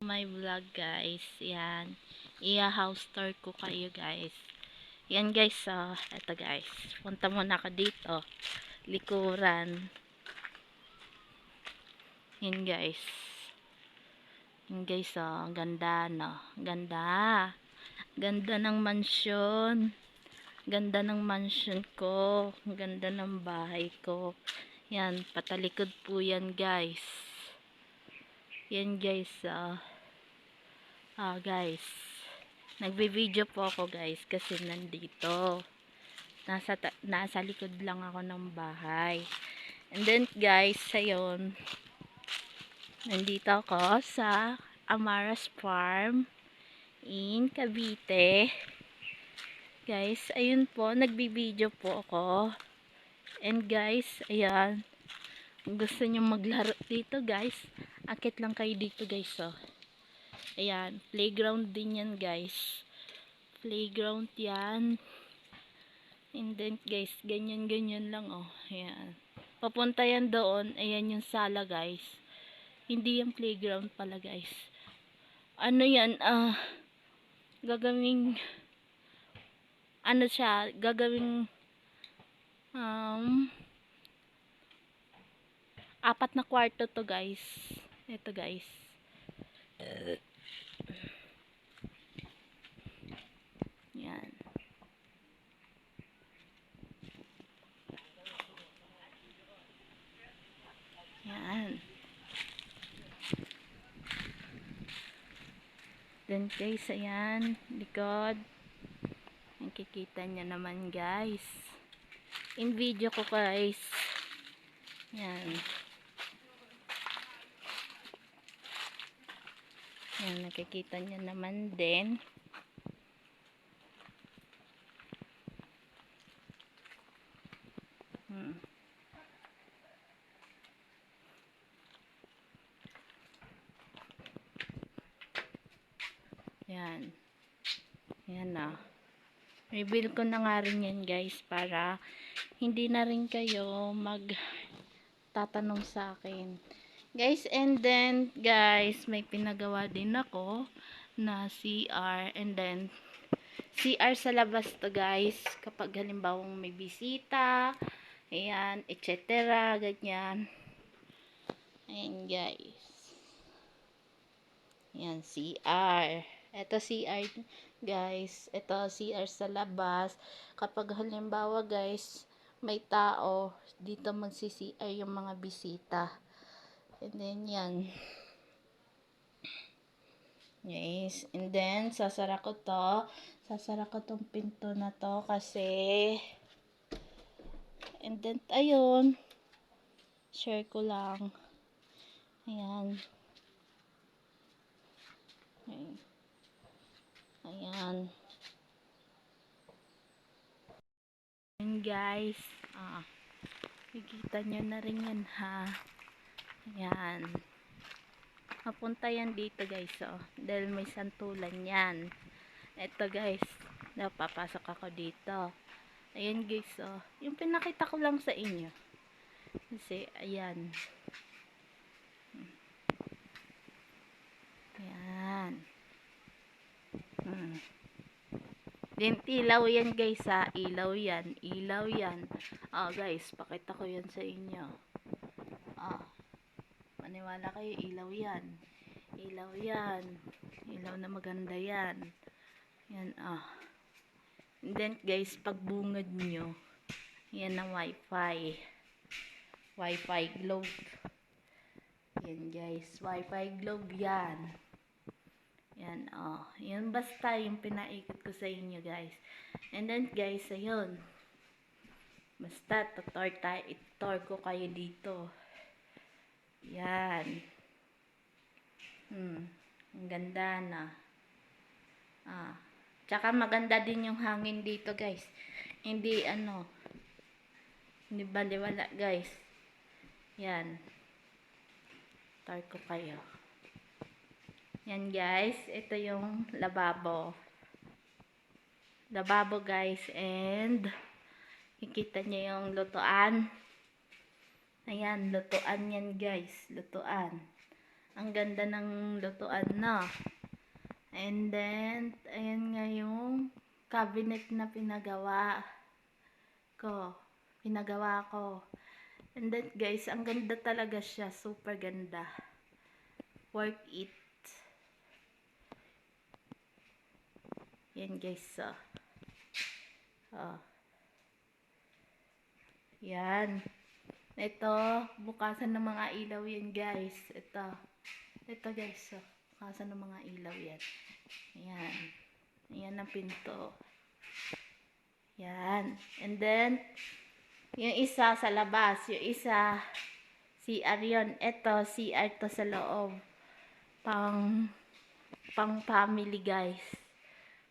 My vlog guys, yan, i-house tour ko kayo guys. Yan guys, eto guys, punta muna ako dito, likuran. Yan guys, ang ganda no, ganda ng mansyon, ganda ng mansyon ko, ganda ng bahay ko. Yan, patalikod po yan guys. Yan guys, guys, nagbe-video po ako guys kasi nandito nasa likod lang ako ng bahay. And then guys, ayun, nandito ako sa Amaras Farm in Cavite. Guys, ayun po, nagbe-video po ako. And guys, ayan, kung gusto nyo maglaro dito guys, akit lang kayo dito guys. Ayan, playground din yan guys. Playground yan. And then guys, ganyan lang ayan. Papunta yan doon, ayan yung sala guys. Hindi yung playground pala guys. Ano yan, gagawing, ano siya, gagawing, 4 na kwarto to guys. Ito guys. Yan. Yan. Then guys, ayan, likod. Nakikita niya naman guys. In video ko guys. Yan. Yan, nakikita niya naman din. Yan. Yan na. Reveal ko na nga rin yan guys para hindi na rin kayo magtatanong sa akin. Guys, and then guys, may pinagawa din ako na CR, and then CR sa labas to guys kapag halimbawa may bisita, ayan, etc. ganyan. Ayan guys. Ayan, CR. Ito CR guys. Ito CR sa labas. Kapag halimbawa guys, may tao, dito magsi-CR yung mga bisita. And then yan. Yes. And then, sasara ko to. Sasara ko tong pinto na to kasi and then, ayun. Share ko lang. Ayan. Ayan. Ayan guys. Nakikita nyo na rin yan ha. Ayan. Mapunta yan dito guys. Dahil may santulan yan. Ito guys. Napapasok ako dito. Ayan guys. Yung pinakita ko lang sa inyo. Kasi ayan. Ayan. Then ilaw yan guys ha. Ilaw yan. Ilaw yan. Guys. Pakita ko yan sa inyo. Maniwala kayo, ilaw yan. Ilaw yan. Ilaw na maganda yan. Yan, And then, guys, pag bungad nyo, yan ang wifi. Wifi globe. Yan, guys. Wifi globe yan. Yan, Yan basta yung pinaikot ko sa inyo, guys. And then, guys, ayun. Basta, tutor ko kayo dito. Yan. Ang ganda na. Tsaka maganda din yung hangin dito guys. Hindi hindi baliwala guys. Yan. Tar ko kayo. Yan guys. Ito yung lababo. Lababo guys. And kikita nyo yung lutuan. Ayan, lutuan yan guys. Lutuan. Ang ganda ng lutuan na. And then, ayan nga yung cabinet na pinagawa ko. And then guys, ang ganda talaga siya. Super ganda. Worth it. Yan guys. Oh. Yan. Ito, bukasan ng mga ilaw yan guys. Ito guys. Bukasan ng mga ilaw yan. Ayan. Ayan ang pinto. Yan. And then, yung isa sa labas. Yung isa, CR yun. Ito, CR to sa loob. Pang family guys.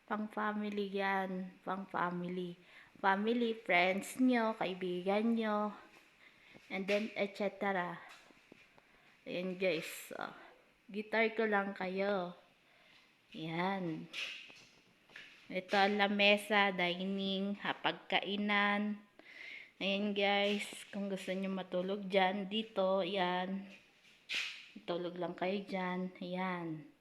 Pang family yan. Pang family. Family, friends nyo, kaibigan nyo. And then, etc. Ayan guys. Guitar ko lang kayo. Yan. Ito ang lamesa, dining, pagkainan. Ayan guys. Kung gusto nyo matulog dyan, dito, yan. Tulog lang kayo dyan. Ayan.